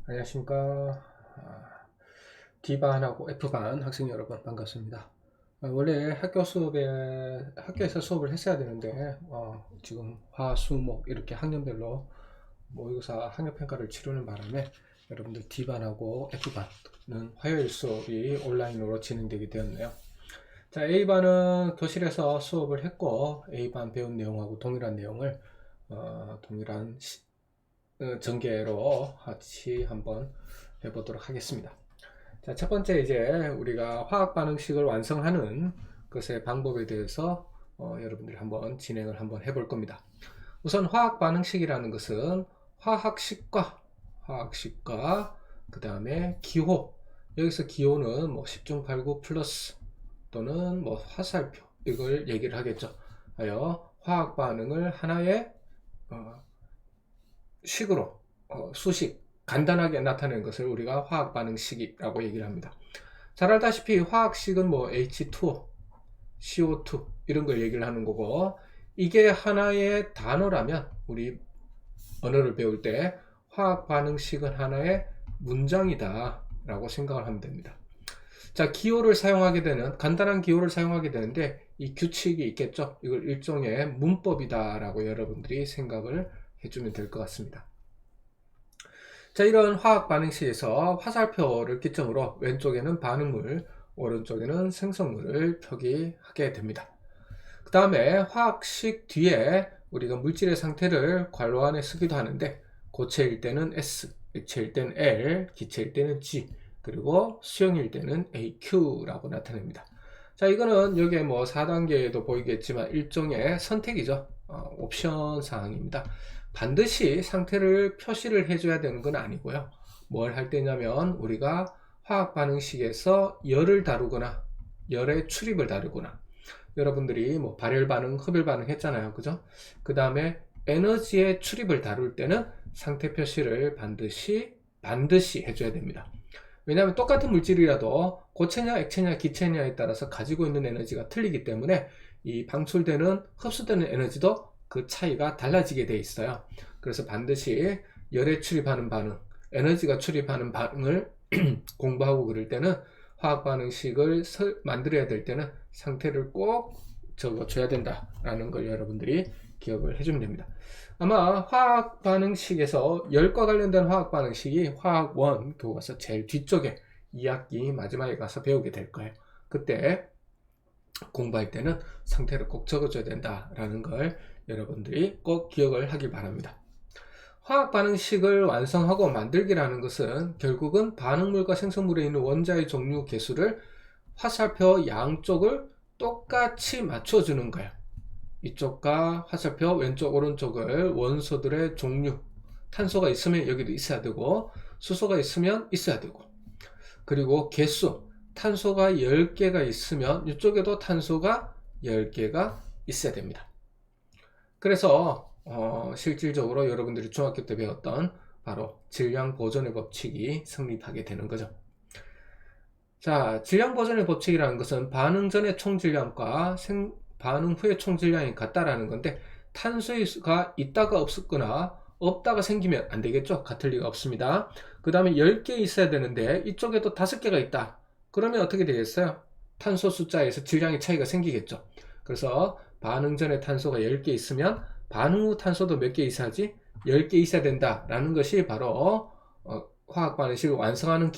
안녕하십니까. D반하고 F반 학생 여러분 반갑습니다. 원래 학교에서 수업을 했어야 되는데 지금 화, 수, 목 이렇게 학년별로 모의고사 학력평가를 치르는 바람에 여러분들 D반하고 F반은 화요일 수업이 온라인으로 진행되게 되었네요. 자, A반은 교실에서 수업을 했고 A반 배운 내용하고 동일한 내용을 동일한 전개로 같이 한번 해보도록 하겠습니다. 자, 첫 번째 이제 우리가 화학 반응식을 완성하는 것의 방법에 대해서 여러분들이 한번 진행을 한번 해볼 겁니다. 우선 화학 반응식이라는 것은 화학식과 그 다음에 기호, 여기서 기호는 뭐 10중 8구 플러스 또는 뭐 화살표 이걸 얘기를 하겠죠. 하여 화학 반응을 하나의 식으로 수식 간단하게 나타내는 것을 우리가 화학 반응식이라고 얘기를 합니다. 잘 알다시피 화학식은 뭐 H2O, CO2 이런 걸 얘기를 하는 거고, 이게 하나의 단어라면 우리 언어를 배울 때 화학 반응식은 하나의 문장이다 라고 생각을 하면 됩니다. 자, 기호를 사용하게 되는, 간단한 기호를 사용하게 되는데 이 규칙이 있겠죠. 이걸 일종의 문법이다 라고 여러분들이 생각을 해주면 될 것 같습니다. 자, 이런 화학 반응식에서 화살표를 기점으로 왼쪽에는 반응물, 오른쪽에는 생성물을 표기하게 됩니다. 그 다음에 화학식 뒤에 우리가 물질의 상태를 괄호 안에 쓰기도 하는데, 고체일 때는 S, 액체일 때는 L, 기체일 때는 G, 그리고 수용일 때는 AQ라고 나타냅니다. 자, 이거는 여기에 뭐 4단계에도 보이겠지만 일종의 선택이죠. 옵션 사항입니다. 반드시 상태를 표시를 해줘야 되는 건 아니고요. 뭘 할 때냐면 우리가 화학 반응식에서 열을 다루거나 열의 출입을 다루거나, 여러분들이 뭐 발열 반응, 흡열 반응 했잖아요. 그죠? 그 다음에 에너지의 출입을 다룰 때는 상태 표시를 반드시 해줘야 됩니다. 왜냐하면 똑같은 물질이라도 고체냐, 액체냐, 기체냐에 따라서 가지고 있는 에너지가 틀리기 때문에 이 방출되는, 흡수되는 에너지도 그 차이가 달라지게 돼 있어요. 그래서 반드시 열에 출입하는 반응, 에너지가 출입하는 반응을 공부하고 그럴 때는 화학 반응식을 만들어야 될 때는 상태를 꼭 적어줘야 된다라는 걸 여러분들이 기억을 해주면 됩니다. 아마 화학 반응식에서 열과 관련된 화학 반응식이 화학 1 교과서 제일 뒤쪽에 2학기 마지막에 가서 배우게 될 거예요. 그때 공부할 때는 상태를 꼭 적어줘야 된다라는 걸 여러분들이 꼭 기억을 하길 바랍니다. 화학 반응식을 완성하고 만들기라는 것은 결국은 반응물과 생성물에 있는 원자의 종류 개수를 화살표 양쪽을 똑같이 맞춰주는 거예요. 이쪽과 화살표 왼쪽 오른쪽을 원소들의 종류, 탄소가 있으면 여기도 있어야 되고 수소가 있으면 있어야 되고, 그리고 개수, 탄소가 10개가 있으면 이쪽에도 탄소가 10개가 있어야 됩니다. 그래서 실질적으로 여러분들이 중학교 때 배웠던 바로 질량 보존의 법칙이 성립하게 되는 거죠. 자, 질량 보존의 법칙이라는 것은 반응 전의 총질량과 반응 후의 총질량이 같다라는 건데, 탄소가 있다가 없었거나 없다가 생기면 안 되겠죠. 같을 리가 없습니다. 그 다음에 10개 있어야 되는데 이쪽에도 5개가 있다. 그러면 어떻게 되겠어요? 탄소 숫자에서 질량의 차이가 생기겠죠. 그래서 반응 전에 탄소가 10개 있으면 반응 후 탄소도 몇 개 있어야지? 10개 있어야 된다라는 것이 바로 화학 반응식을 완성하는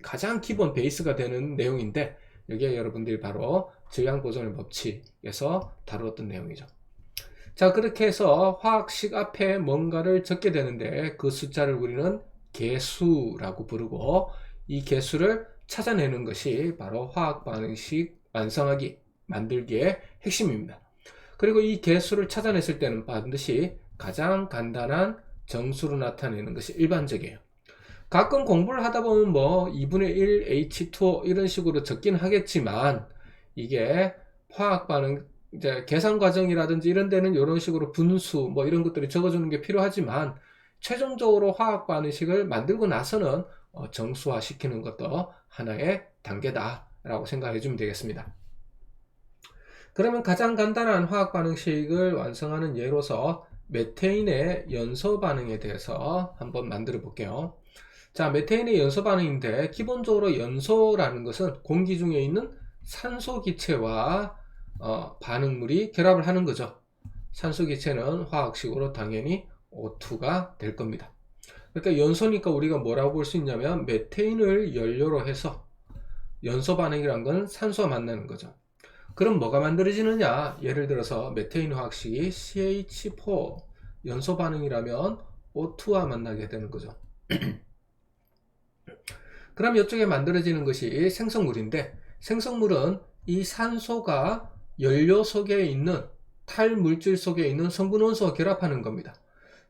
가장 기본 베이스가 되는 내용인데, 여기에 여러분들이 바로 질량 보존의 법칙에서 다루었던 내용이죠. 자, 그렇게 해서 화학식 앞에 뭔가를 적게 되는데 그 숫자를 우리는 개수라고 부르고, 이 개수를 찾아내는 것이 바로 화학 반응식 완성하기, 만들기의 핵심입니다. 그리고 이 개수를 찾아냈을 때는 반드시 가장 간단한 정수로 나타내는 것이 일반적이에요. 가끔 공부를 하다 보면 뭐 2분의 1 H2O 이런 식으로 적긴 하겠지만, 이게 화학 반응 이제 계산 과정이라든지 이런 데는 이런 식으로 분수 뭐 이런 것들이 적어주는 게 필요하지만, 최종적으로 화학 반응식을 만들고 나서는 정수화 시키는 것도 하나의 단계다 라고 생각해 주면 되겠습니다. 그러면 가장 간단한 화학 반응식을 완성하는 예로서 메테인의 연소 반응에 대해서 한번 만들어 볼게요. 자, 메테인의 연소 반응인데 기본적으로 연소라는 것은 공기 중에 있는 산소 기체와 반응물이 결합을 하는 거죠. 산소 기체는 화학식으로 당연히 O2가 될 겁니다. 그러니까 연소니까 우리가 뭐라고 볼 수 있냐면 메테인을 연료로 해서 연소 반응이란 건 산소와 만나는 거죠. 그럼 뭐가 만들어지느냐? 예를 들어서 메테인 화학식이 CH4 연소 반응이라면 O2와 만나게 되는 거죠. 그럼 이쪽에 만들어지는 것이 생성물인데, 생성물은 이 산소가 연료 속에 있는 탈물질 속에 있는 성분 원소와 결합하는 겁니다.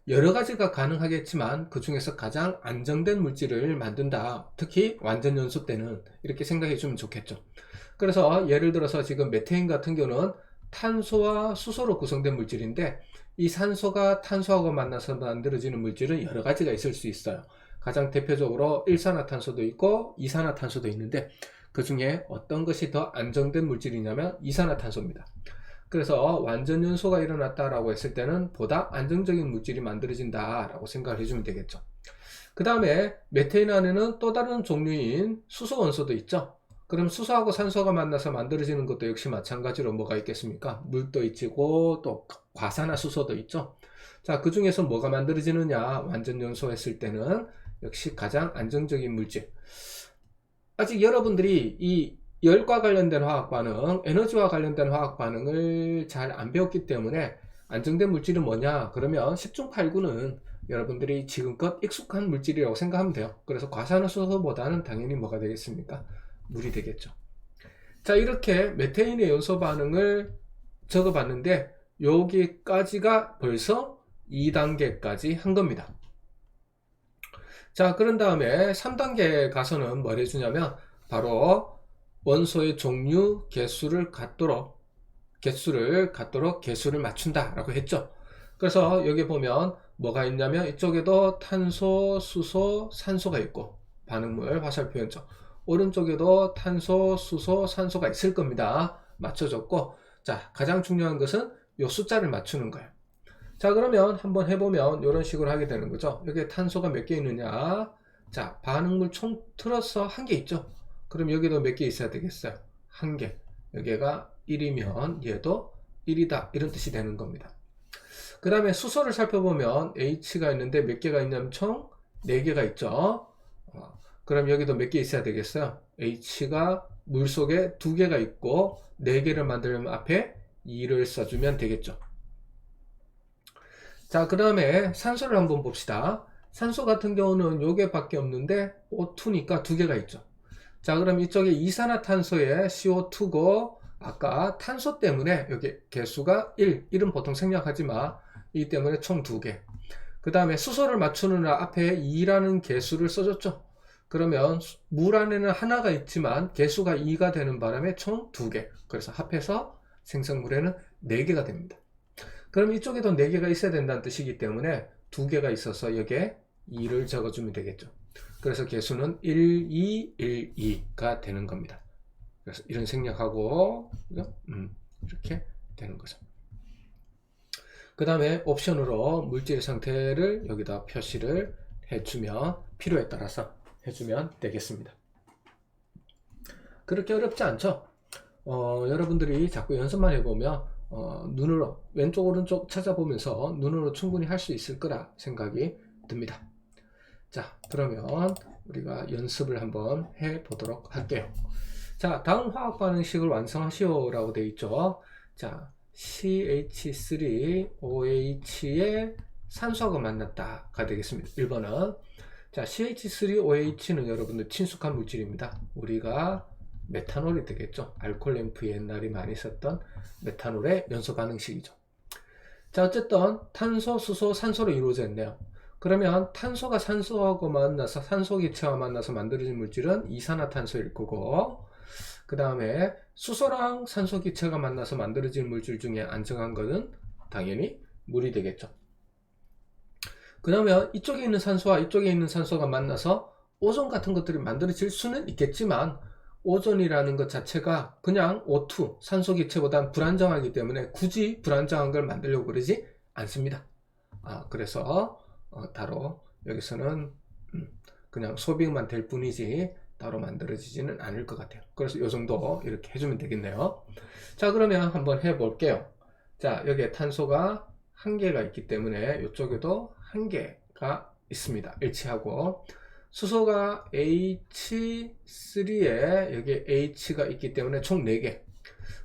여러 가지가 가능하겠지만 그 중에서 가장 안정된 물질을 만든다. 특히 완전 연소 때는 이렇게 생각해 주면 좋겠죠. 그래서 예를 들어서 지금 메테인 같은 경우는 탄소와 수소로 구성된 물질인데, 이 산소가 탄소하고 만나서 만들어지는 물질은 여러 가지가 있을 수 있어요. 가장 대표적으로 일산화탄소도 있고 이산화탄소도 있는데, 그 중에 어떤 것이 더 안정된 물질이냐면 이산화탄소입니다. 그래서 완전 연소가 일어났다라고 했을 때는 보다 안정적인 물질이 만들어진다라고 생각을 해주면 되겠죠. 그 다음에 메테인 안에는 또 다른 종류인 수소 원소도 있죠. 그럼 수소하고 산소가 만나서 만들어지는 것도 역시 마찬가지로 뭐가 있겠습니까? 물도 있고 또 과산화수소도 있죠. 자, 그 중에서 뭐가 만들어지느냐? 완전 연소했을 때는 역시 가장 안정적인 물질. 아직 여러분들이 이 열과 관련된 화학 반응, 에너지와 관련된 화학 반응을 잘 안 배웠기 때문에 안정된 물질은 뭐냐? 그러면 10중 8구는 여러분들이 지금껏 익숙한 물질이라고 생각하면 돼요. 그래서 과산화수소보다는 당연히 뭐가 되겠습니까? 물이 되겠죠. 자, 이렇게 메테인의 연소 반응을 적어 봤는데 여기까지가 벌써 2단계까지 한 겁니다. 자, 그런 다음에 3단계에 가서는 뭘 해주냐면 바로 원소의 종류, 개수를 갖도록 개수를 맞춘다 라고 했죠. 그래서 여기 보면 뭐가 있냐면 이쪽에도 탄소, 수소, 산소가 있고 반응물, 화살표현죠. 오른쪽에도 탄소, 수소, 산소가 있을 겁니다. 맞춰줬고, 자, 가장 중요한 것은 이 숫자를 맞추는 거예요. 자, 그러면 한번 해보면 이런 식으로 하게 되는 거죠. 여기에 탄소가 몇 개 있느냐? 자, 반응물 총 틀어서 한 개 있죠. 그럼 여기도 몇 개 있어야 되겠어요? 한 개. 여기가 1이면 얘도 1이다. 이런 뜻이 되는 겁니다. 그 다음에 수소를 살펴보면 H가 있는데 몇 개가 있냐면 총 4개가 있죠. 그럼 여기도 몇 개 있어야 되겠어요? H가 물속에 2개가 있고 4개를 만들려면 앞에 2를 써주면 되겠죠. 자, 그 다음에 산소를 한번 봅시다. 산소 같은 경우는 요게밖에 없는데 O2니까 2개가 있죠. 자, 그럼 이쪽에 이산화탄소에 CO2고 아까 탄소 때문에 여기 개수가 1은 보통 생략하지 마. 이 때문에 총 2개. 그 다음에 수소를 맞추느라 앞에 2라는 개수를 써줬죠. 그러면 물 안에는 하나가 있지만 개수가 2가 되는 바람에 총 2개. 그래서 합해서 생성물에는 4개가 됩니다. 그럼 이쪽에도 4개가 있어야 된다는 뜻이기 때문에 2개가 있어서 여기에 2를 적어주면 되겠죠. 그래서 개수는 1, 2, 1, 2가 되는 겁니다. 그래서 이런 생략하고 이렇게 되는 거죠. 그 다음에 옵션으로 물질 상태를 여기다 표시를 해주면 필요에 따라서 해주면 되겠습니다. 그렇게 어렵지 않죠? 여러분들이 자꾸 연습만 해보면 눈으로 왼쪽 오른쪽 찾아보면서 눈으로 충분히 할 수 있을 거라 생각이 듭니다. 자, 그러면 우리가 연습을 한번 해 보도록 할게요. 자, 다음 화학 반응식을 완성하시오 라고 되어 있죠. 자, CH3OH에 산소가 만났다가 되겠습니다. 1번은 자, CH3OH는 여러분들 친숙한 물질입니다. 우리가 메탄올이 되겠죠. 알코올 램프에 옛날에 많이 썼던 메탄올의 연소 반응식이죠. 자, 어쨌든 탄소, 수소, 산소로 이루어져 있네요. 그러면 탄소가 산소하고 만나서 산소 기체와 만나서 만들어진 물질은 이산화탄소일 거고, 그 다음에 수소랑 산소 기체가 만나서 만들어진 물질 중에 안정한 것은 당연히 물이 되겠죠. 그러면 이쪽에 있는 산소와 이쪽에 있는 산소가 만나서 오존 같은 것들이 만들어질 수는 있겠지만 오존이라는 것 자체가 그냥 O2, 산소 기체보다 불안정하기 때문에 굳이 불안정한 걸 만들려고 그러지 않습니다. 그래서 따로 여기서는 그냥 소비만 될 뿐이지 따로 만들어지지는 않을 것 같아요. 그래서 이 정도 이렇게 해주면 되겠네요. 자, 그러면 한번 해볼게요. 자, 여기에 탄소가 한 개가 있기 때문에 이쪽에도 한 개가 있습니다. H하고 수소가 H3에 여기 H가 있기 때문에 총 4개.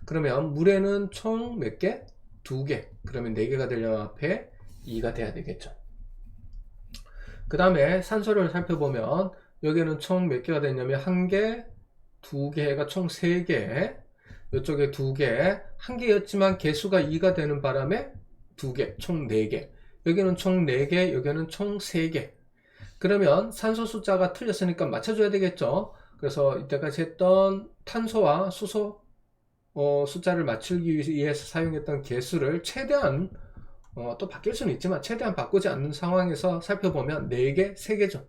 그러면 물에는 총 몇 개? 2개. 그러면 4개가 되려면 앞에 2가 돼야 되겠죠. 그 다음에 산소를 살펴보면 여기는 총 몇 개가 됐냐면 1개, 2개가 총 3개, 이쪽에 2개, 1개였지만 개수가 2가 되는 바람에 2개, 총 4개. 여기는 총 4개, 여기는 총 3개. 그러면 산소 숫자가 틀렸으니까 맞춰줘야 되겠죠. 그래서 이때까지 했던 탄소와 수소 숫자를 맞추기 위해서 사용했던 개수를 최대한 또 바뀔 수는 있지만 최대한 바꾸지 않는 상황에서 살펴보면 4개, 3개죠.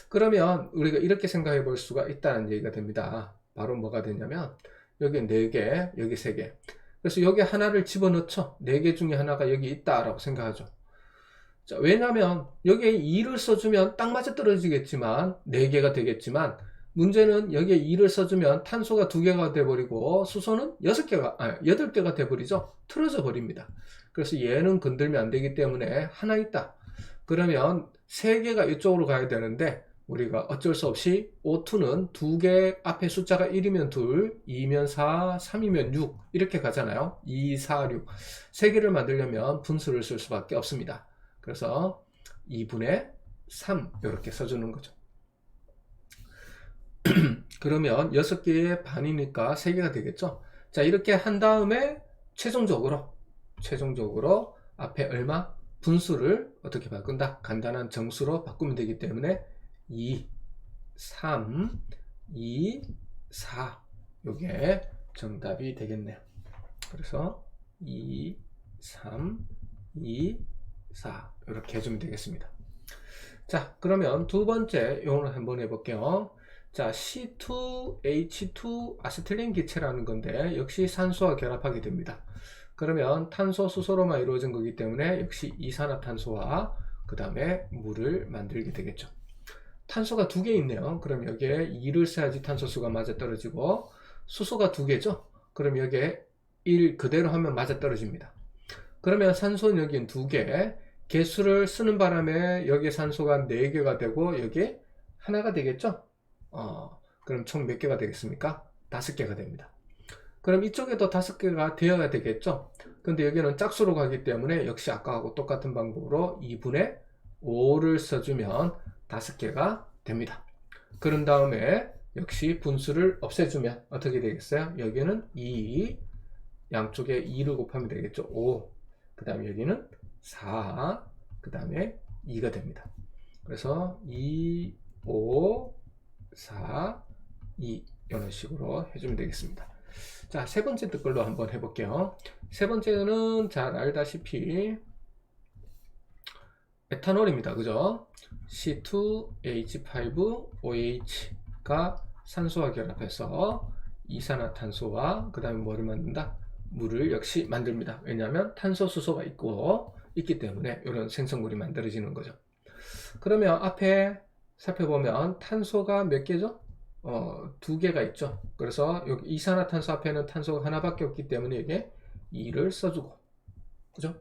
그러면 우리가 이렇게 생각해 볼 수가 있다는 얘기가 됩니다. 바로 뭐가 되냐면 여기 4개, 여기 3개. 그래서 여기 하나를 집어넣죠. 4개 중에 하나가 여기 있다라고 생각하죠. 자, 왜냐하면 여기에 2를 써주면 딱 맞아 떨어지겠지만 4개가 되겠지만 문제는 여기에 2를 써주면 탄소가 2개가 돼버리고 수소는 8개가 돼버리죠. 틀어져 버립니다. 그래서 얘는 건들면 안 되기 때문에 하나 있다. 그러면 3개가 이쪽으로 가야 되는데 우리가 어쩔 수 없이 O2는 2개 앞에 숫자가 1이면 2, 2면 4, 3이면 6 이렇게 가잖아요. 2, 4, 6 3개를 만들려면 분수를 쓸 수밖에 없습니다. 그래서 2분의 3 이렇게 써주는 거죠. 그러면 6개의 반이니까 3개가 되겠죠. 자, 이렇게 한 다음에 최종적으로 앞에 얼마? 분수를 어떻게 바꾼다? 간단한 정수로 바꾸면 되기 때문에 2, 3, 2, 4 요게 정답이 되겠네요. 그래서 2, 3, 2, 4 이렇게 해주면 되겠습니다. 자, 그러면 두 번째 요거를 한번 해볼게요. 자, C2H2 아세틸린 기체라는 건데 역시 산소와 결합하게 됩니다. 그러면 탄소, 수소로만 이루어진 거기 때문에 역시 이산화탄소와 그 다음에 물을 만들게 되겠죠. 탄소가 2개 있네요. 그럼 여기에 2를 써야지 탄소수가 맞아떨어지고 수소가 2개죠. 그럼 여기에 1 그대로 하면 맞아떨어집니다. 그러면 산소는 여기는 2개, 개수를 쓰는 바람에 여기 산소가 4개가 되고 여기에 하나가 되겠죠. 그럼 총 몇 개가 되겠습니까? 5개가 됩니다. 그럼 이쪽에도 5개가 되어야 되겠죠. 근데 여기는 짝수로 가기 때문에 역시 아까하고 똑같은 방법으로 2분의 5를 써주면 5개가 됩니다. 그런 다음에 역시 분수를 없애주면 어떻게 되겠어요? 여기는 2, 양쪽에 2를 곱하면 되겠죠. 5, 그 다음에 여기는 4, 그 다음에 2가 됩니다. 그래서 2, 5, 4, 2 이런 식으로 해주면 되겠습니다. 자, 세 번째 걸로 한번 해볼게요. 세 번째는 잘 알다시피 에탄올입니다. 그죠? C2H5OH가 산소와 결합해서 이산화탄소와 그 다음에 뭐를 만든다? 물을 역시 만듭니다. 왜냐하면 탄소, 수소가 있기 때문에 이런 생성물이 만들어지는 거죠. 그러면 앞에 살펴보면 탄소가 몇 개죠? 2개가 있죠. 그래서 여기 이산화탄소 앞에는 탄소가 하나밖에 없기 때문에 이게 2를 써주고, 그죠?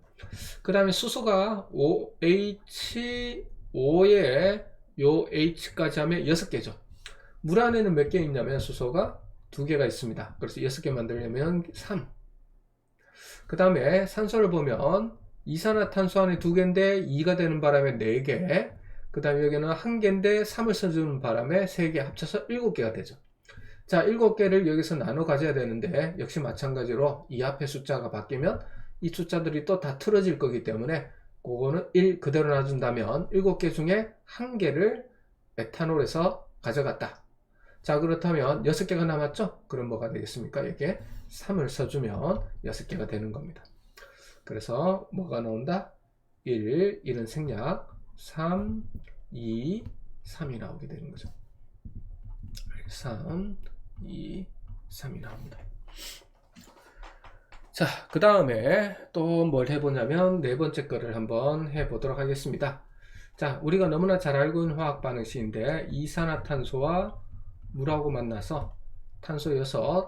그 다음에 수소가 OH5에 요 H까지 하면 6개죠. 물 안에는 몇 개 있냐면 수소가 2개가 있습니다. 그래서 6개 만들려면 3. 그 다음에 산소를 보면 이산화탄소 안에 2개인데 2가 되는 바람에 4개, 그 다음에 여기는 1개인데 3을 써주는 바람에 3개 합쳐서 7개가 되죠. 자, 7개를 여기서 나눠 가져야 되는데 역시 마찬가지로 이 앞에 숫자가 바뀌면 이 숫자들이 또 다 틀어질 거기 때문에 그거는 1 그대로 놔준다면 7개 중에 1개를 에탄올에서 가져갔다. 자, 그렇다면 6개가 남았죠? 그럼 뭐가 되겠습니까? 여기에 3을 써주면 6개가 되는 겁니다. 그래서 뭐가 나온다? 1은 생략, 3, 2, 3이 나오게 되는 거죠. 3, 2, 3이 나옵니다. 자, 그 다음에 또 뭘 해보냐면 네 번째 거를 한번 해보도록 하겠습니다. 자, 우리가 너무나 잘 알고 있는 화학 반응식인데 이산화탄소와 물하고 만나서 탄소 6,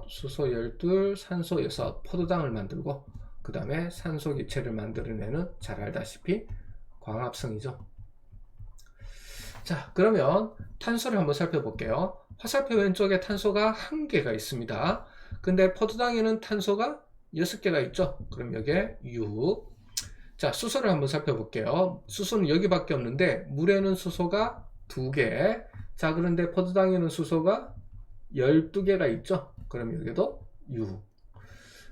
수소 12, 산소 6 포도당을 만들고 그 다음에 산소 기체를 만들어내는 잘 알다시피 광합성이죠. 자, 그러면 탄소를 한번 살펴볼게요. 화살표 왼쪽에 탄소가 1개가 있습니다. 근데 포도당에는 탄소가 6개가 있죠. 그럼 여기에 6. 자, 수소를 한번 살펴볼게요. 수소는 여기밖에 없는데 물에는 수소가 2개. 자, 그런데 포도당에는 수소가 12개가 있죠. 그럼 여기도 6.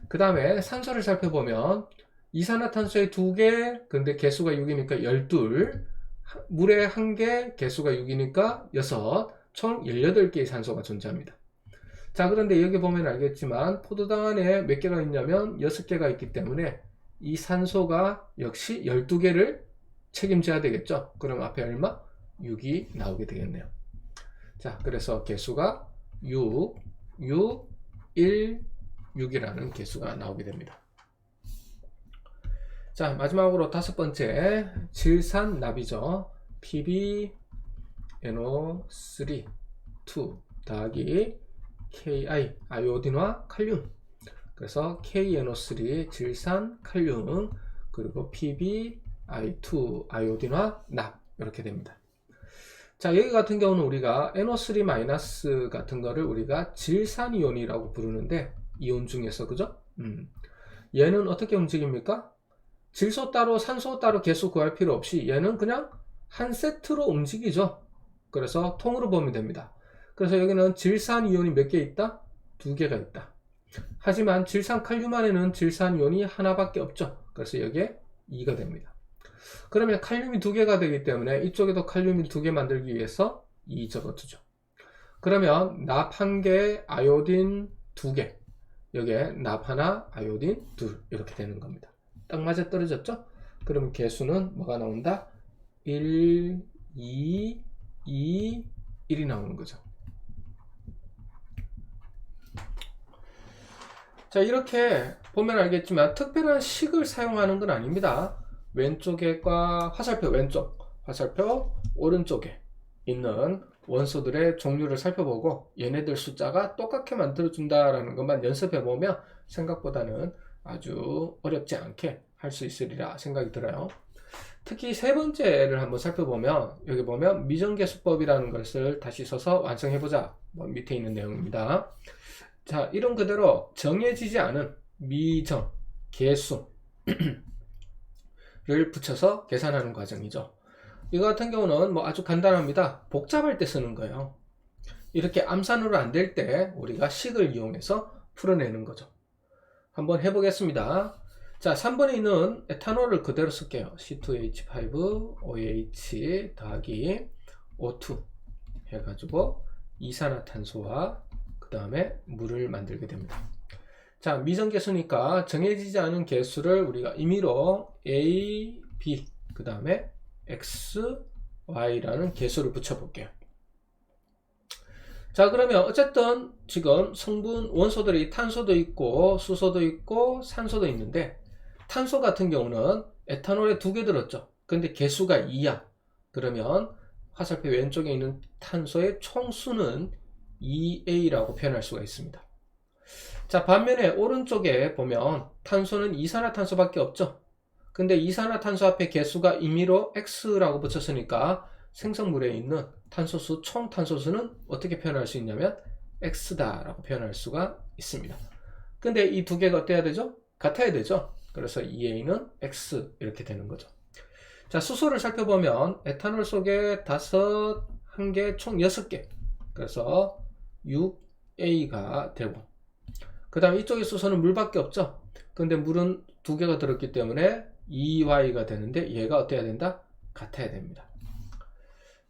그 다음에 산소를 살펴보면 이산화탄소에 2개, 근데 개수가 6이니까 12. 물에 1개, 개수가 6이니까 6. 총 18개의 산소가 존재합니다. 자, 그런데 여기 보면 알겠지만 포도당 안에 몇 개가 있냐면 6개가 있기 때문에 이 산소가 역시 12개를 책임져야 되겠죠. 그럼 앞에 얼마? 6이 나오게 되겠네요. 자, 그래서 개수가 6, 6, 1, 6이라는 개수가 나오게 됩니다. 자, 마지막으로 다섯 번째 질산납이죠. PbNO3 2 더하기 Ki 아이오딘과 칼륨. 그래서 KNO3 질산 칼륨 그리고 PbI2 아이오딘과 납 이렇게 됩니다. 자, 여기 같은 경우는 우리가 NO3- 같은 거를 우리가 질산이온이라고 부르는데 이온 중에서 그죠? 얘는 어떻게 움직입니까? 질소 따로 산소 따로 개수 구할 필요 없이 얘는 그냥 한 세트로 움직이죠. 그래서 통으로 보면 됩니다. 그래서 여기는 질산이온이 몇 개 있다? 2개가 있다. 하지만 질산칼륨 안에는 질산이온이 하나밖에 없죠. 그래서 여기에 2가 됩니다. 그러면 칼륨이 2개가 되기 때문에 이쪽에도 칼륨이 2개 만들기 위해서 2 적어두죠. 그러면 납 1개, 아이오딘 2개. 여기에 납 하나, 아이오딘 둘 이렇게 되는 겁니다. 딱 맞아 떨어졌죠? 그러면 개수는 뭐가 나온다? 1, 2, 2, 1이 나오는 거죠. 자, 이렇게 보면 알겠지만 특별한 식을 사용하는 건 아닙니다. 왼쪽에과 화살표 왼쪽, 화살표 오른쪽에 있는 원소들의 종류를 살펴보고 얘네들 숫자가 똑같게 만들어준다라는 것만 연습해보면 생각보다는 아주 어렵지 않게 할 수 있으리라 생각이 들어요. 특히 세 번째를 한번 살펴보면 여기 보면 미정계수법이라는 것을 다시 써서 완성해보자. 밑에 있는 내용입니다. 자, 이런 그대로 정해지지 않은 미정, 계수를 붙여서 계산하는 과정이죠. 이거 같은 경우는 뭐 아주 간단합니다. 복잡할 때 쓰는 거예요. 이렇게 암산으로 안 될 때 우리가 식을 이용해서 풀어내는 거죠. 한번 해보겠습니다. 자, 3번에 있는 에탄올을 그대로 쓸게요. C2H5OH 더하기 O2 해가지고 이산화탄소와 그 다음에 물을 만들게 됩니다. 자, 미정계수니까 정해지지 않은 개수를 우리가 임의로 A, B 그 다음에 X, Y라는 개수를 붙여볼게요. 자, 그러면 어쨌든 지금 성분 원소들이 탄소도 있고 수소도 있고 산소도 있는데 탄소 같은 경우는 에탄올에 2개 들었죠. 근데 개수가 2야. 그러면 화살표 왼쪽에 있는 탄소의 총수는 2A라고 표현할 수가 있습니다. 자, 반면에 오른쪽에 보면 탄소는 이산화탄소밖에 없죠. 근데 이산화탄소 앞에 개수가 임의로 X라고 붙였으니까 생성물에 있는 탄소수, 총 탄소수는 어떻게 표현할 수 있냐면 X다 라고 표현할 수가 있습니다. 근데 이 두 개가 어때야 되죠? 같아야 되죠. 그래서 2A는 X 이렇게 되는 거죠. 자, 수소를 살펴보면 에탄올 속에 1개, 총 6개. 그래서 6A가 되고 그 다음 이쪽에 수소는 물밖에 없죠. 근데 물은 2개가 들었기 때문에 2Y가 되는데 얘가 어때야 된다? 같아야 됩니다.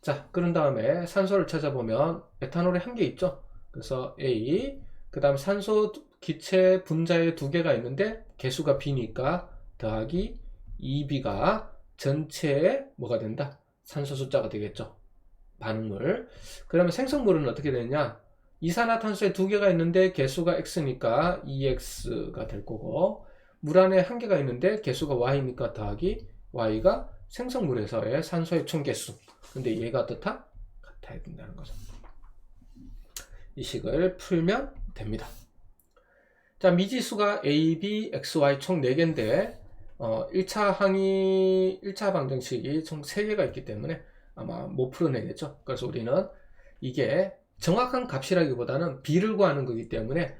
자, 그런 다음에 산소를 찾아보면 에탄올에 1개 있죠. 그래서 A, 그 다음 산소 기체 분자에 2개가 있는데 개수가 B니까 더하기 2B가 전체에 뭐가 된다? 산소 숫자가 되겠죠. 반응물. 그러면 생성물은 어떻게 되느냐? 이산화탄소에 2개가 있는데 개수가 X니까 2X가 될 거고 물 안에 한 개가 있는데 개수가 y니까 더하기 y가 생성물에서의 산소의 총 개수. 근데 얘가 어떻다? 같아야 된다는 거죠. 이 식을 풀면 됩니다. 자, 미지수가 a, b, x, y 총 4개인데 1차 방정식이 총 3개가 있기 때문에 아마 못 풀어내겠죠. 그래서 우리는 이게 정확한 값이라기보다는 b를 구하는 거기 때문에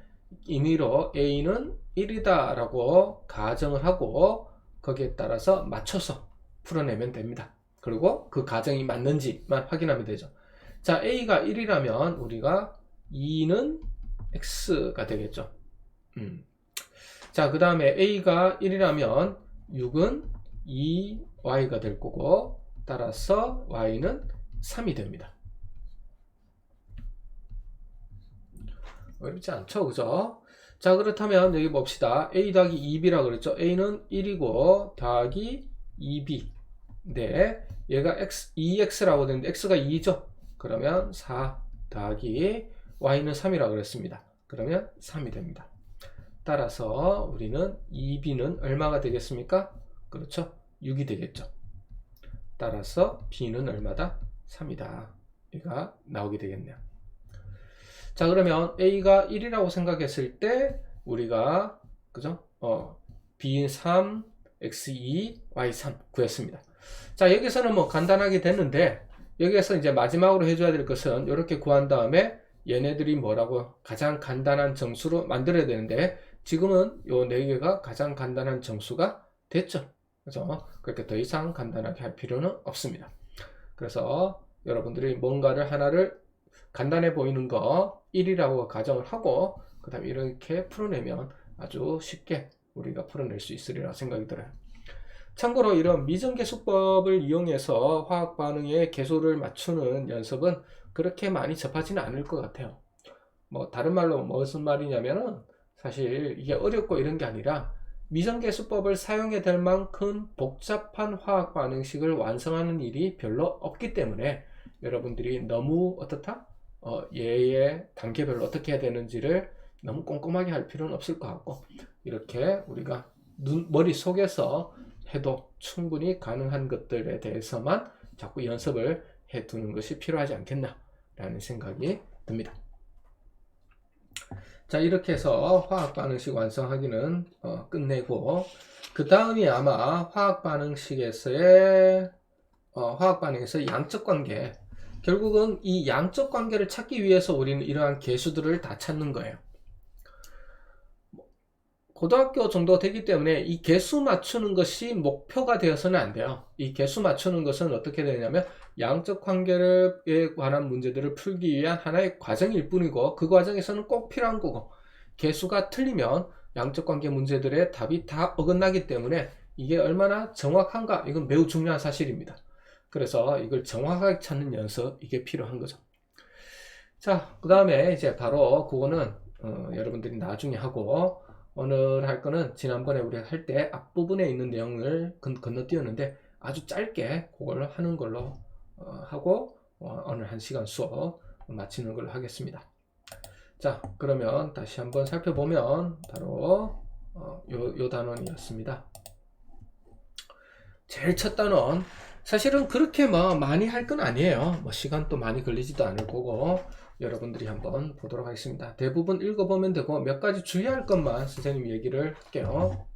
임의로 a는 1이다 라고 가정을 하고 거기에 따라서 맞춰서 풀어내면 됩니다. 그리고 그 가정이 맞는지만 확인하면 되죠. 자, a가 1이라면 우리가 2는 x가 되겠죠. 자, 그 다음에 a가 1이라면 6은 2y가 될 거고 따라서 y는 3이 됩니다. 어렵지 않죠, 그죠? 자, 그렇다면 여기 봅시다. a 더하기 2b라고 그랬죠. a는 1이고 더하기 2b. 네, 얘가 2x라고 되는데 x가 2죠. 그러면 4 더하기 y는 3이라고 그랬습니다. 그러면 3이 됩니다. 따라서 우리는 2b는 얼마가 되겠습니까? 그렇죠, 6이 되겠죠. 따라서 b는 얼마다? 3이다. 얘가 나오게 되겠네요. 자, 그러면 a가 1이라고 생각했을 때 우리가 그죠? b 3, x 2, y 3 구했습니다. 자, 여기서는 뭐 간단하게 됐는데 여기에서 이제 마지막으로 해줘야 될 것은 이렇게 구한 다음에 얘네들이 뭐라고 가장 간단한 정수로 만들어야 되는데 지금은 요 4개가 가장 간단한 정수가 됐죠. 그래서 그렇게 더 이상 간단하게 할 필요는 없습니다. 그래서 여러분들이 뭔가를 하나를 간단해 보이는 거 1이라고 가정을 하고 그 다음에 이렇게 풀어내면 아주 쉽게 우리가 풀어낼 수 있으리라 생각이 들어요. 참고로 이런 미정계수법을 이용해서 화학 반응의 계수를 맞추는 연습은 그렇게 많이 접하지는 않을 것 같아요. 뭐 다른 말로 무슨 말이냐면은 사실 이게 어렵고 이런 게 아니라 미정계수법을 사용해야 될 만큼 복잡한 화학 반응식을 완성하는 일이 별로 없기 때문에 여러분들이 너무 어떻다? 얘의 단계별로 어떻게 해야 되는지를 너무 꼼꼼하게 할 필요는 없을 것 같고 이렇게 우리가 머릿속에서 해도 충분히 가능한 것들에 대해서만 자꾸 연습을 해 두는 것이 필요하지 않겠나 라는 생각이 듭니다. 자, 이렇게 해서 화학 반응식 완성하기는 끝내고 그 다음이 아마 화학 반응에서 양적 관계, 결국은 이 양적 관계를 찾기 위해서 우리는 이러한 계수들을 다 찾는 거예요. 고등학교 정도 되기 때문에 이 계수 맞추는 것이 목표가 되어서는 안 돼요. 이 계수 맞추는 것은 어떻게 되냐면 양적 관계에 관한 문제들을 풀기 위한 하나의 과정일 뿐이고 그 과정에서는 꼭 필요한 거고 계수가 틀리면 양적 관계 문제들의 답이 다 어긋나기 때문에 이게 얼마나 정확한가 이건 매우 중요한 사실입니다. 그래서 이걸 정확하게 찾는 연습 이게 필요한 거죠. 자, 그 다음에 이제 바로 그거는 여러분들이 나중에 하고 오늘 할 거는 지난번에 우리가 할 때 앞부분에 있는 내용을 건너뛰었는데 아주 짧게 그걸 하는 걸로 하고 오늘 1시간 수업 마치는 걸로 하겠습니다. 자, 그러면 다시 한번 살펴보면 바로 요 단원이었습니다. 제일 첫 단원 사실은 그렇게 뭐 많이 할 건 아니에요. 뭐 시간도 많이 걸리지도 않을 거고 여러분들이 한번 보도록 하겠습니다. 대부분 읽어보면 되고 몇 가지 주의할 것만 선생님이 얘기를 할게요.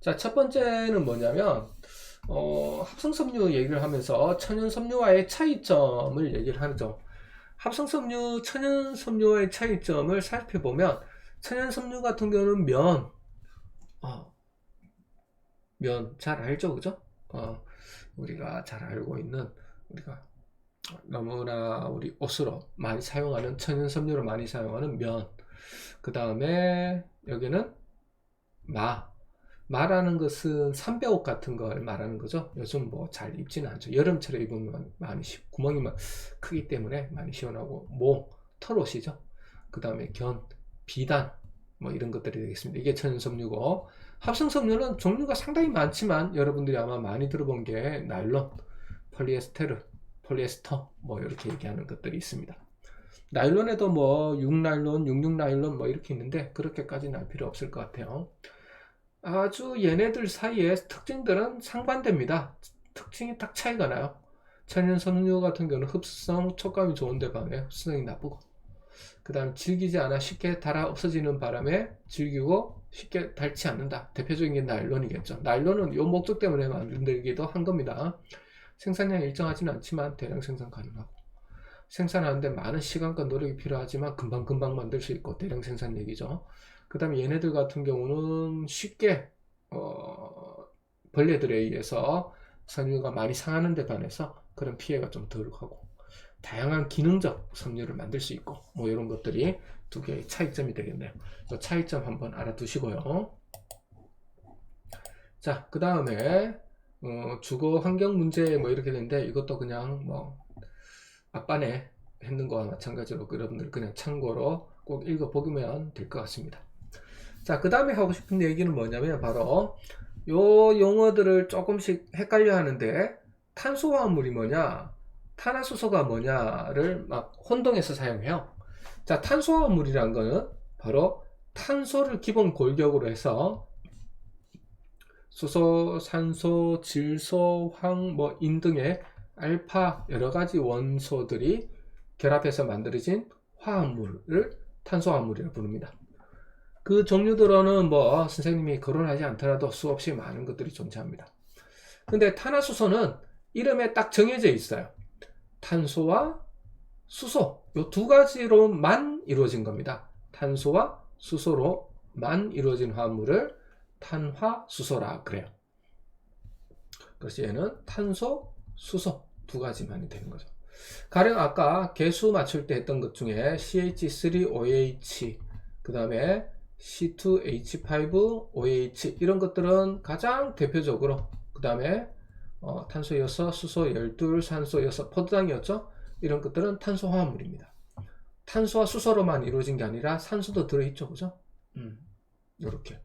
자, 첫 번째는 뭐냐면 합성섬유 얘기를 하면서 천연섬유와의 차이점을 얘기를 하죠. 합성섬유, 천연섬유와의 차이점을 살펴보면 천연섬유 같은 경우는 면 잘 알죠, 그죠? 우리가 잘 알고 있는 우리가 너무나 우리 옷으로 많이 사용하는 천연섬유로 많이 사용하는 면. 그 다음에 여기는 마라는 것은 삼배옷 같은 걸 말하는 거죠. 요즘 뭐 잘 입지는 않죠. 여름철에 입으면 많이 구멍이 크기 때문에 많이 시원하고 털옷이죠. 그 다음에 비단 뭐 이런 것들이 되겠습니다. 이게 천연섬유고 합성섬유는 종류가 상당히 많지만 여러분들이 아마 많이 들어본 게 나일론, 폴리에스터 뭐 이렇게 얘기하는 것들이 있습니다. 나일론에도 뭐 6나일론, 66나일론 뭐 이렇게 있는데 그렇게까지는 할 필요 없을 것 같아요. 아주 얘네들 사이의 특징들은 상반됩니다. 특징이 딱 차이가 나요. 천연 섬유 같은 경우는 흡수성, 촉감이 좋은데 반해 흡수성이 나쁘고, 그 다음 질기지 않아 쉽게 닳아 없어지는 바람에 질기고 쉽게 닳지 않는다. 대표적인 게 나일론이겠죠. 나일론은 이 목적 때문에 만들기도 한 겁니다. 생산량이 일정하지는 않지만 대량 생산 가능하고, 생산하는데 많은 시간과 노력이 필요하지만 금방금방 만들 수 있고 대량 생산 얘기죠. 그 다음에 얘네들 같은 경우는 쉽게 벌레들에 의해서 섬유가 많이 상하는 데 반해서 그런 피해가 좀 덜하고, 다양한 기능적 섬유를 만들 수 있고, 뭐 이런 것들이 두 개의 차이점이 되겠네요. 이 차이점 한번 알아두시고요. 자, 그 다음에 주거 환경 문제 뭐 이렇게 되는데, 이것도 그냥 뭐 앞반에 했는 거와 마찬가지로 여러분들 그냥 참고로 꼭 읽어보면 될 것 같습니다. 자, 그 다음에 하고 싶은 얘기는 뭐냐면 바로 요 용어들을 조금씩 헷갈려 하는데, 탄소화합물이 뭐냐, 탄화수소가 뭐냐를 막 혼동해서 사용해요. 자, 탄소화합물이란 거는 바로 탄소를 기본 골격으로 해서 수소, 산소, 질소, 황, 뭐 인 등의 알파 여러 가지 원소들이 결합해서 만들어진 화합물을 탄소화합물이라고 부릅니다. 그 종류들로는 뭐 선생님이 거론하지 않더라도 수없이 많은 것들이 존재합니다. 근데 탄화수소는 이름에 딱 정해져 있어요. 탄소와 수소, 이 두 가지로만 이루어진 겁니다. 탄소와 수소로만 이루어진 화합물을 탄화수소라 그래요. 그래서 얘는 탄소, 수소 두 가지만이 되는 거죠. 가령 아까 개수 맞출 때 했던 것 중에 CH3OH, 그 다음에 C2H5OH 이런 것들은 가장 대표적으로, 그 다음에 탄소 6, 수소 12, 산소 6, 포도당이었죠. 이런 것들은 탄소 화합물입니다. 탄소와 수소로만 이루어진 게 아니라 산소도 들어있죠, 그죠? 이렇게.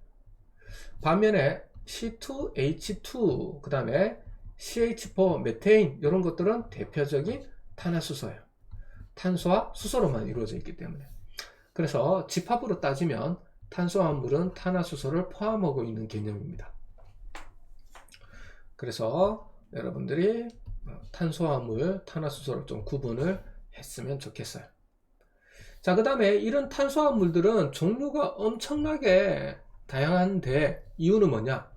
반면에 C2H2, 그 다음에 CH4, 메테인 이런 것들은 대표적인 탄화수소예요. 탄소와 수소로만 이루어져 있기 때문에. 그래서 집합으로 따지면 탄소화합물은 탄화수소를 포함하고 있는 개념입니다. 그래서 여러분들이 탄소화합물, 탄화수소를 좀 구분을 했으면 좋겠어요. 자, 그 다음에 이런 탄소화합물들은 종류가 엄청나게 다양한데 이유는 뭐냐?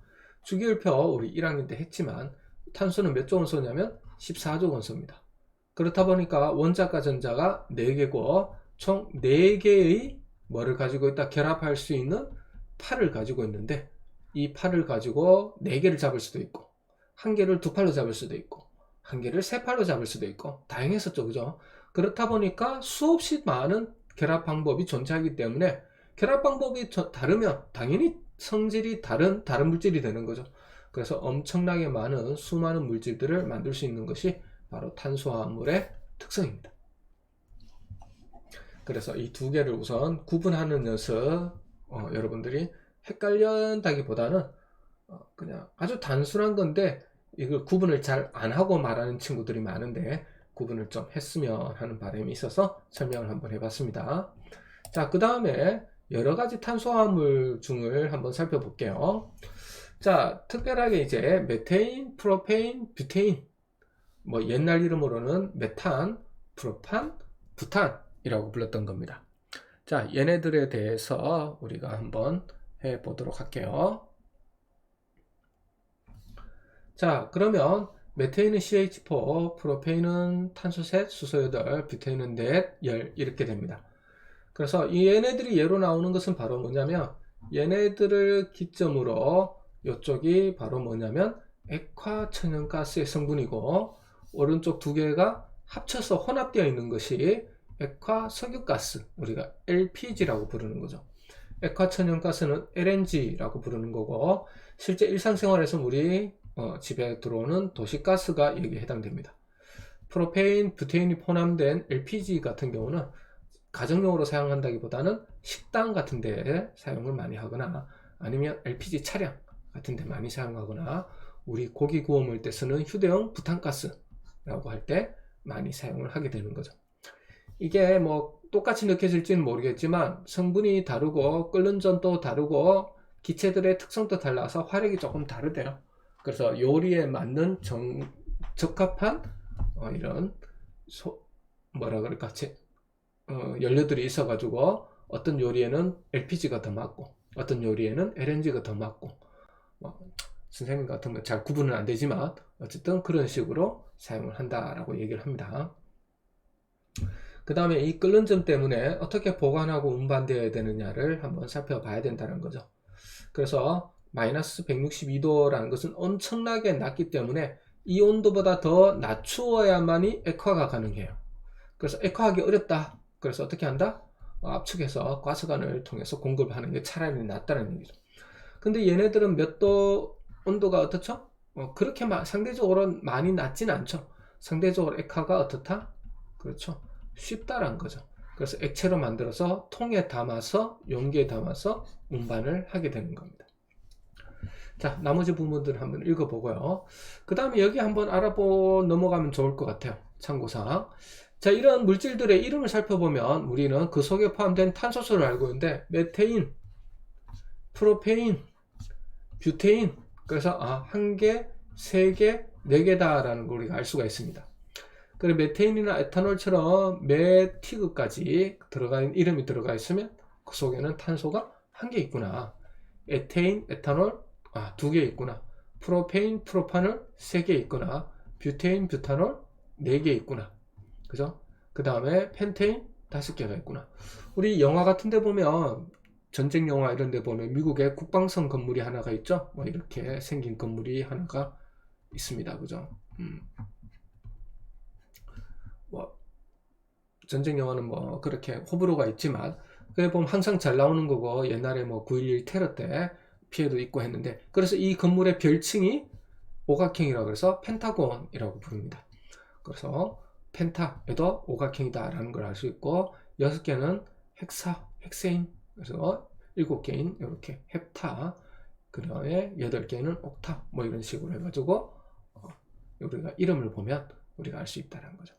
주기율표 우리 1학년 때 했지만 탄소는 몇 조 원소냐면 14조 원소입니다. 그렇다 보니까 원자과 전자가 4개고 총 4개의 뭐를 가지고 있다? 결합할 수 있는 팔을 가지고 있는데, 이 팔을 가지고 4개를 잡을 수도 있고, 한 개를 두 팔로 잡을 수도 있고, 한 개를 세 팔로 잡을 수도 있고, 다양했었죠, 그죠? 그렇다 보니까 수없이 많은 결합 방법이 존재하기 때문에 결합 방법이 다르면 당연히 성질이 다른 물질이 되는 거죠. 그래서 엄청나게 많은 수많은 물질들을 만들 수 있는 것이 바로 탄소화합물의 특성입니다. 그래서 이 두 개를 우선 구분하는 녀석, 여러분들이 헷갈린다기보다는 그냥 아주 단순한 건데 이걸 구분을 잘 안 하고 말하는 친구들이 많은데 구분을 좀 했으면 하는 바람이 있어서 설명을 한번 해봤습니다. 자, 그 다음에 여러 가지 탄소화합물 중을 한번 살펴볼게요. 자, 특별하게 이제 메테인, 프로페인, 뷰테인, 뭐 옛날 이름으로는 메탄, 프로판, 부탄이라고 불렀던 겁니다. 자, 얘네들에 대해서 우리가 한번 해보도록 할게요. 자, 그러면 메테인은 CH4, 프로페인은 탄소 셋, 수소 8, 뷰테인은 넷, 열 이렇게 됩니다. 그래서 이 얘네들이 예로 나오는 것은 바로 뭐냐면, 얘네들을 기점으로 이쪽이 바로 뭐냐면 액화천연가스의 성분이고, 오른쪽 두 개가 합쳐서 혼합되어 있는 것이 액화석유가스, 우리가 LPG라고 부르는 거죠. 액화천연가스는 LNG라고 부르는 거고, 실제 일상생활에서 우리 집에 들어오는 도시가스가 여기에 해당됩니다. 프로페인, 뷰테인이 포함된 LPG 같은 경우는 가정용으로 사용한다기보다는 식당 같은 데 사용을 많이 하거나, 아니면 LPG 차량 같은 데 많이 사용하거나, 우리 고기 구워 먹을 때 쓰는 휴대용 부탄가스라고 할 때 많이 사용을 하게 되는 거죠. 이게 뭐 똑같이 느껴질지는 모르겠지만 성분이 다르고 끓는 점도 다르고 기체들의 특성도 달라서 화력이 조금 다르대요. 그래서 요리에 맞는 적합한 이런 뭐라 그럴까 연료들이 있어 가지고 어떤 요리에는 LPG가 더 맞고 어떤 요리에는 LNG가 더 맞고 선생님 같은 건 잘 구분은 안 되지만 어쨌든 그런 식으로 사용을 한다라고 얘기를 합니다. 그 다음에 이 끓는 점 때문에 어떻게 보관하고 운반되어야 되느냐를 한번 살펴봐야 된다는 거죠. 그래서 마이너스 162도라는 것은 엄청나게 낮기 때문에 이 온도보다 더 낮추어야만이 액화가 가능해요. 그래서 액화하기 어렵다. 그래서 어떻게 한다? 압축해서 가스관을 통해서 공급하는 게 차라리 낫다는 얘기죠. 근데 얘네들은 몇 도 온도가 어떻죠? 그렇게 상대적으로 많이 낮진 않죠. 상대적으로 액화가 어떻다? 그렇죠. 쉽다란 거죠. 그래서 액체로 만들어서 통에 담아서 용기에 담아서 운반을 하게 되는 겁니다. 자, 나머지 부분들 한번 읽어보고요. 그 다음에 여기 한번 넘어가면 좋을 것 같아요. 참고사항. 자, 이런 물질들의 이름을 살펴보면 우리는 그 속에 포함된 탄소수를 알고 있는데 메테인, 프로페인, 뷰테인, 그래서 1개, 3개, 4개다 라는 걸 우리가 알 수가 있습니다. 그리고 메테인이나 에탄올처럼 메티그까지 이름이 들어가 있으면 그 속에는 탄소가 1개 있구나. 에테인, 에탄올 2개 있구나. 프로페인, 프로파놀 3개 있구나. 뷰테인, 뷰타놀 4개 있구나. 그죠? 그 다음에 펜테인 5개가 있구나. 우리 영화 같은 데 보면 전쟁 영화 이런 데 보면 미국의 국방성 건물이 하나가 있죠. 이렇게 생긴 건물이 하나가 있습니다. 그죠? 전쟁 영화는 그렇게 호불호가 있지만 그래 보면 항상 잘 나오는 거고 옛날에 9.11 테러 때 피해도 있고 했는데 그래서 이 건물의 별칭이 오각형이라고 해서 펜타곤이라고 부릅니다. 그래서 펜타에도 오각형이다 라는 걸 알 수 있고 6개는 헥세인 그래서 7개인 이렇게 헵타 그 다음에 8개는 옥타 이런 식으로 해가지고 우리가 이름을 보면 우리가 알 수 있다는 거죠.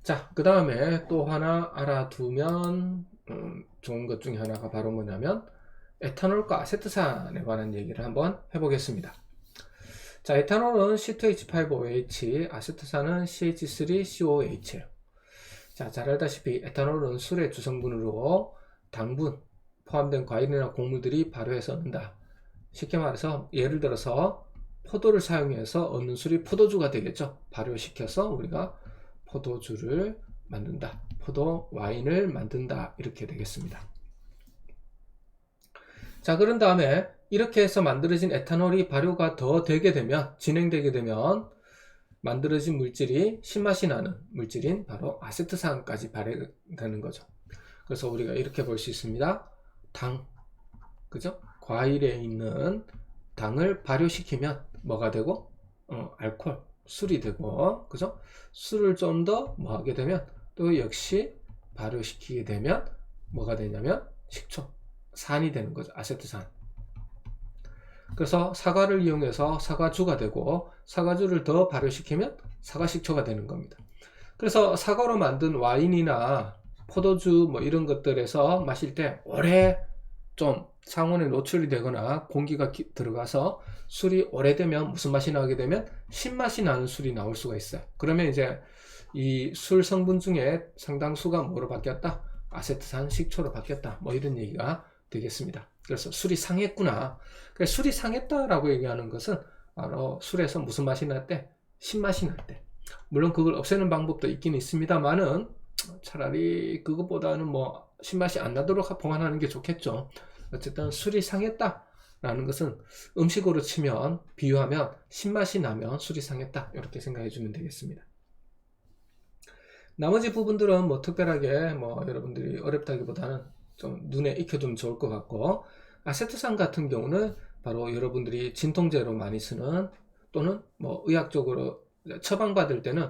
자, 그 다음에 또 하나 알아두면 좋은 것 중에 하나가 바로 뭐냐면 에탄올과 아세트산에 관한 얘기를 한번 해보겠습니다. 자, 에탄올은 C2H5OH, 아세트산은 CH3COOH예요. 자, 잘 알다시피 에탄올은 술의 주성분으로 당분 포함된 과일이나 곡물들이 발효해서 얻는다. 쉽게 말해서 예를 들어서 포도를 사용해서 얻는 술이 포도주가 되겠죠. 발효시켜서 우리가 포도주를 만든다. 포도 와인을 만든다. 이렇게 되겠습니다. 자, 그런 다음에 이렇게 해서 만들어진 에탄올이 발효가 더 되게 되면 진행되게 되면 만들어진 물질이 신맛이 나는 물질인 바로 아세트산까지 발효되는 거죠. 그래서 우리가 이렇게 볼 수 있습니다. 당, 그죠? 과일에 있는 당을 발효시키면 뭐가 되고 알코올, 술이 되고, 그죠? 술을 좀 더 하게 되면 또 역시 발효시키게 되면 뭐가 되냐면 식초, 산이 되는 거죠. 아세트산. 그래서 사과를 이용해서 사과주가 되고 사과주를 더 발효시키면 사과식초가 되는 겁니다. 그래서 사과로 만든 와인이나 포도주 이런 것들에서 마실 때 오래 좀 상온에 노출이 되거나 공기가 들어가서 술이 오래되면 무슨 맛이 나게 되면 신맛이 나는 술이 나올 수가 있어요. 그러면 이제 이 술 성분 중에 상당수가 뭐로 바뀌었다? 아세트산 식초로 바뀌었다. 이런 얘기가 되겠습니다. 그래서 술이 상했구나. 그래서 술이 상했다라고 얘기하는 것은 바로 술에서 무슨 맛이 날 때? 신맛이 날 때. 물론 그걸 없애는 방법도 있긴 있습니다만은 차라리 그것보다는 신맛이 안 나도록 보관하는 게 좋겠죠. 어쨌든 술이 상했다라는 것은 음식으로 치면 비유하면 신맛이 나면 술이 상했다 이렇게 생각해 주면 되겠습니다. 나머지 부분들은 특별하게 여러분들이 어렵다기보다는 좀 눈에 익혀두면 좋을 것 같고 아세트산 같은 경우는 바로 여러분들이 진통제로 많이 쓰는 또는 의학적으로 처방받을 때는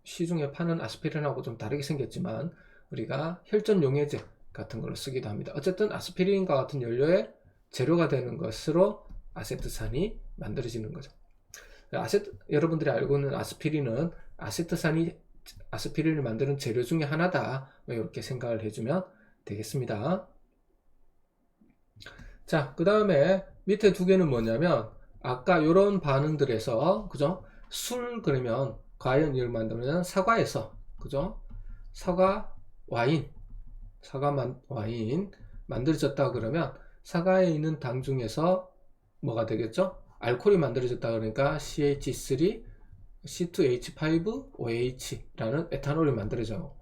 시중에 파는 아스피린하고 좀 다르게 생겼지만 우리가 혈전 용해제 같은 걸로 쓰기도 합니다. 어쨌든 아스피린과 같은 연료의 재료가 되는 것으로 아세트산이 만들어지는 거죠. 여러분들이 알고 있는 아스피린은 아스피린을 만드는 재료 중에 하나다 이렇게 생각을 해주면 되겠습니다. 자, 그 다음에 밑에 두 개는 뭐냐면 아까 요런 반응들에서 그죠? 술 그러면 과연 이걸 만들면 사과에서 그죠? 사과 와인 와인 만들어졌다 그러면 사과에 있는 당 중에서 뭐가 되겠죠? 알코올이 만들어졌다 그러니까 CH3 C2H5OH라는 에탄올이 만들어져요.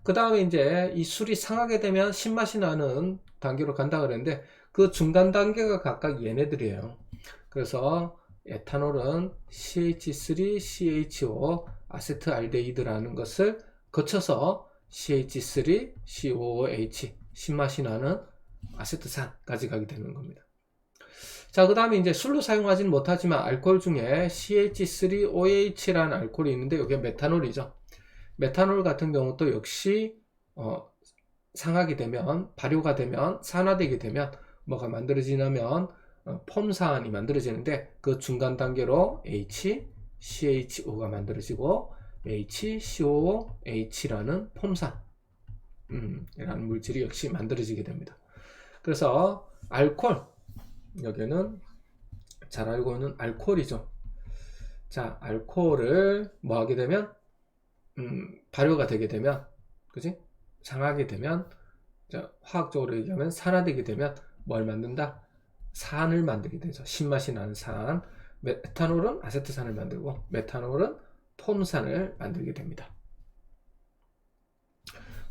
그 다음에 이제 이 술이 상하게 되면 신맛이 나는 단계로 간다 그랬는데 그 중간 단계가 각각 얘네들이에요. 그래서 에탄올은 CH3CHO 아세트알데히드라는 것을 거쳐서 CH3COOH 신맛이 나는 아세트산까지 가게 되는 겁니다. 자, 그 다음에 이제 술로 사용하지는 못하지만 알코올 중에 CH3OH라는 알코올이 있는데 이게 메탄올이죠. 메탄올 같은 경우도 역시 상하게 되면 발효가 되면 산화되게 되면 뭐가 만들어지냐면 폼산이 만들어지는데 그 중간 단계로 HCHO가 만들어지고 HCOOH라는 폼산 이라는 물질이 역시 만들어지게 됩니다. 그래서 알코올 여기는 잘 알고 있는 알코올이죠. 자, 알코올을 뭐 하게 되면 발효가 되게 되면 그지? 상하게 되면 자, 화학적으로 얘기하면 산화되게 되면 뭘 만든다? 산을 만들게 되죠. 신맛이 나는 산. 메탄올은 아세트산을 만들고 메탄올은 폼산을 만들게 됩니다.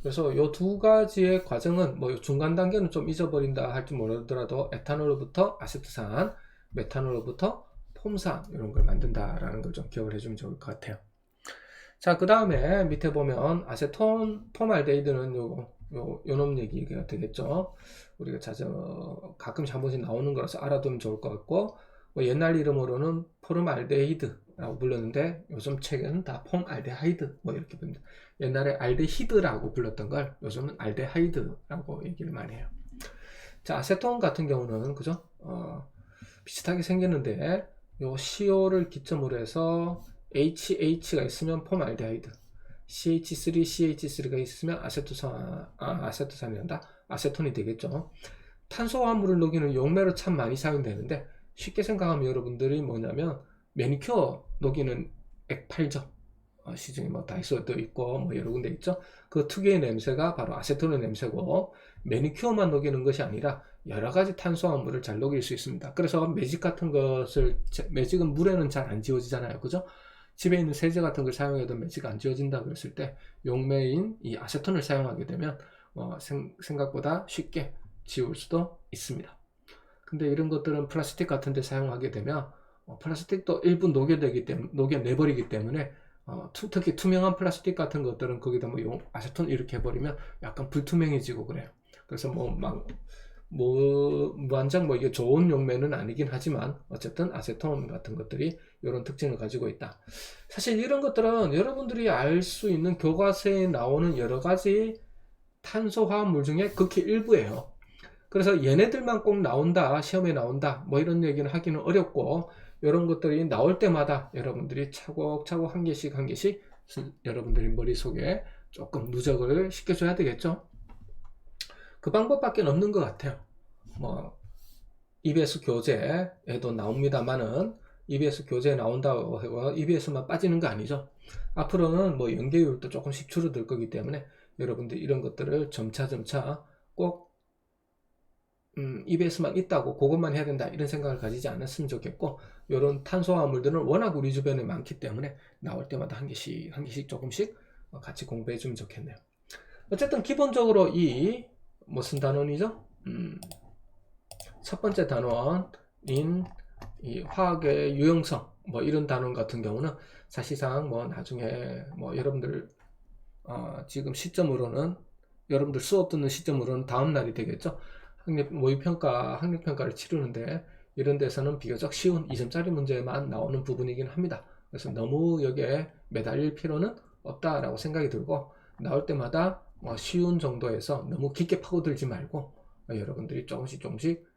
그래서 이 두 가지의 과정은 뭐 중간 단계는 좀 잊어버린다 할지 모르더라도 에탄올로부터 아세트산, 메탄올로부터 폼산 이런 걸 만든다라는 걸 좀 기억을 해주면 좋을 것 같아요. 자, 그 다음에 밑에 보면 아세톤 폼알데히드는 요놈 얘기가 되겠죠. 우리가 가끔씩 한 번씩 나오는 거라서 알아두면 좋을 것 같고, 뭐 옛날 이름으로는 포름알데히드라고 불렀는데 요즘 책은 다 폼알데하이드 뭐 이렇게 부릅니다. 옛날에 알데히드라고 불렀던 걸 요즘은 알데하이드라고 얘기를 많이 해요. 자, 아세톤 같은 경우는 그죠? 비슷하게 생겼는데 요 CO를 기점으로 해서 HH가 있으면 폼알데하이드, CH3, CH3가 있으면 아세토산이란다. 아세톤이 되겠죠. 탄소화물을 녹이는 용매로 참 많이 사용되는데 쉽게 생각하면 여러분들이 뭐냐면 매니큐어 녹이는 액팔죠. 시중에 뭐 다이소도 있고 뭐 여러 군데 있죠. 그 특유의 냄새가 바로 아세톤의 냄새고 매니큐어만 녹이는 것이 아니라 여러 가지 탄소화물을 잘 녹일 수 있습니다. 그래서 매직 같은 것을 매직은 물에는 잘 안 지워지잖아요. 그죠? 집에 있는 세제 같은 걸 사용해도 매직 안 지워진다 그랬을 때 용매인 이 아세톤을 사용하게 되면 생각보다 쉽게 지울 수도 있습니다. 근데 이런 것들은 플라스틱 같은 데 사용하게 되면 플라스틱도 일부 녹여내버리기 때문에 특히 투명한 플라스틱 같은 것들은 거기다 뭐 아세톤 이렇게 해버리면 약간 불투명해지고 그래요. 그래서 무한정 이게 좋은 용매는 아니긴 하지만 어쨌든 아세톤 같은 것들이 이런 특징을 가지고 있다. 사실 이런 것들은 여러분들이 알 수 있는 교과서에 나오는 여러 가지 탄소화합물 중에 극히 일부예요. 그래서 얘네들만 꼭 나온다, 시험에 나온다 뭐 이런 얘기는 하기는 어렵고 이런 것들이 나올 때마다 여러분들이 차곡차곡 한 개씩 여러분들이 머릿속에 조금 누적을 시켜줘야 되겠죠. 그 방법밖에 없는 것 같아요. 뭐 EBS 교재에도 나옵니다만은 EBS 교재에 나온다고 해서 EBS만 빠지는 거 아니죠. 앞으로는 뭐 연계율도 조금씩 줄어들 거기 때문에 여러분들 이런 것들을 점차 꼭 EBS만 있다고 그것만 해야 된다 이런 생각을 가지지 않았으면 좋겠고, 이런 탄소화물들은 워낙 우리 주변에 많기 때문에 나올 때마다 한 개씩 조금씩 같이 공부해 주면 좋겠네요. 어쨌든 기본적으로 이 무슨 단원이죠? 첫 번째 단원인 이 화학의 유용성 뭐 이런 단원 같은 경우는 사실상 뭐 나중에 뭐 여러분들 지금 시점으로는 여러분들 수업 듣는 시점으로는 다음 날이 되겠죠. 학력평가를 치르는데 이런 데서는 비교적 쉬운 2점짜리 문제만 나오는 부분이긴 합니다. 그래서 너무 여기에 매달릴 필요는 없다라고 생각이 들고, 나올 때마다 쉬운 정도에서 너무 깊게 파고들지 말고 여러분들이 조금씩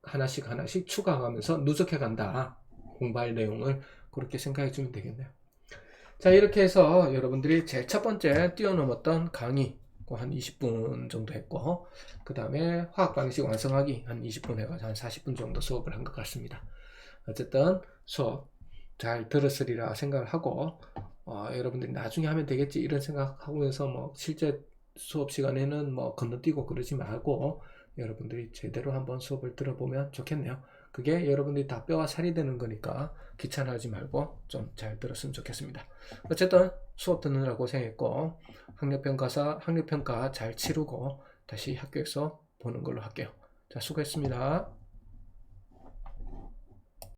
하나씩 추가하면서 누적해 간다. 공부할 내용을 그렇게 생각해 주면 되겠네요. 자, 이렇게 해서 여러분들이 제일 첫 번째 뛰어넘었던 강의 한 20분 정도 했고, 그 다음에 화학 방식 완성하기 한 20분 해가지고 한 40분 정도 수업을 한 것 같습니다. 어쨌든 수업 잘 들었으리라 생각을 하고, 여러분들이 나중에 하면 되겠지 이런 생각하면서 뭐 실제 수업 시간에는 뭐 건너뛰고 그러지 말고 여러분들이 제대로 한번 수업을 들어보면 좋겠네요. 그게 여러분들이 다 뼈와 살이 되는 거니까 귀찮아하지 말고 좀 잘 들었으면 좋겠습니다. 어쨌든 수업 듣느라 고생했고, 학력평가 잘 치르고 다시 학교에서 보는 걸로 할게요. 자, 수고했습니다.